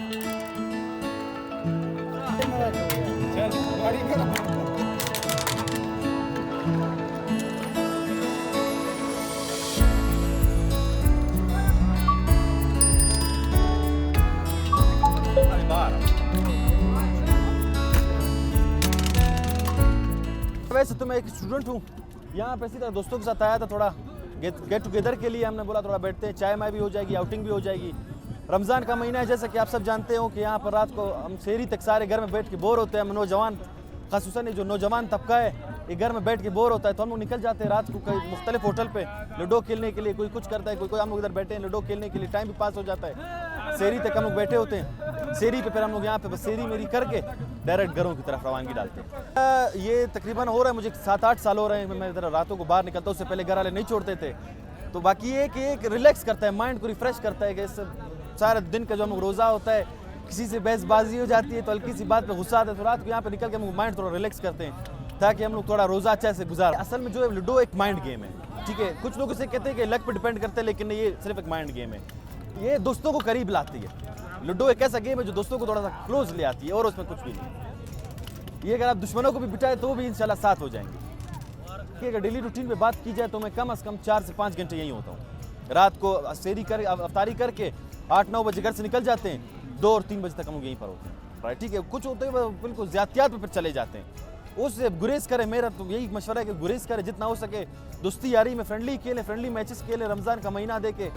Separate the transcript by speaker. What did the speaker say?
Speaker 1: वैसे तो मैं एक स्टूडेंट हूँ, यहाँ पे इसी तरह दोस्तों के साथ आया था, थोड़ा गेट टुगेदर के लिए हमने बोला थोड़ा बैठते हैं, चाय माय भी हो जाएगी, आउटिंग भी हो जाएगी। रमज़ान का महीना है, जैसा कि आप सब जानते हो कि यहाँ पर रात को हम शहरी तक सारे घर में बैठ के बोर होते हैं। हम नौजवान, खासतौन जो नौजवान तबका है, ये घर में बैठ के बोर होता है, तो हम लोग निकल जाते हैं रात को कई मुख्तलिफ होटल पे लूडो खेलने के लिए। कोई कुछ करता है, कोई हम लोग इधर बैठे हैं लूडो खेलने के लिए, टाइम भी पास हो जाता है। शहरी तक हम लोग बैठे होते हैं, शहरी पे फिर हम लोग यहाँ पे बस शहरी मेरी करके डायरेक्ट घरों की तरफ रवानगी डालते हैं। ये तकरीबन हो रहा है मुझे 7-8 साल हो रहे हैं, मैं इधर रातों को बाहर निकलता हूँ। उससे पहले घर वाले नहीं छोड़ते थे। तो बाकी ये कि एक रिलैक्स करता है, माइंड को रिफ्रेश करता है कि इस सारे दिन का जो हम रोज़ा होता है, किसी से बहसबाजी हो जाती है तो हल्की सी बात पे गुस्सा आता है, तो रात को यहाँ पे निकल के हम माइंड थोड़ा रिलैक्स करते हैं ताकि हम लोग थोड़ा रोज़ा अच्छा से गुजार। असल में जो है लूडो एक माइंड गेम है, ठीक है। कुछ लोग इसे कहते हैं कि लक पे डिपेंड करते हैं, लेकिन ये सिर्फ एक माइंड गेम है। ये दोस्तों को करीब लाती है। लूडो एक ऐसा गेम है जो दोस्तों को थोड़ा सा क्लोज ले आती है, और उसमें कुछ भी नहीं। ये अगर आप दुश्मनों को भी बिठाए तो भी इंशाल्लाह साथ हो जाएंगे। कि अगर डेली रूटीन पे बात की जाए तो मैं कम से कम 4 से 5 घंटे यहीं होता हूँ। रात को सेरी कर अफ्तारी करके 8-9 बजे घर से निकल जाते हैं, 2 और 3 बजे तक हम लोग यहीं पर होते हैं, राइट, ठीक है। कुछ होते हैं वो बिल्कुल ज़्यादतियात पे फिर चले जाते हैं, उससे गुरेज करें। मेरा तो यही मशवरा है कि गुरेज करें जितना हो सके, दोस्ती यारी में फ्रेंडली खेलें, फ्रेंडली मैचेस खेलें। रमज़ान का महीना देके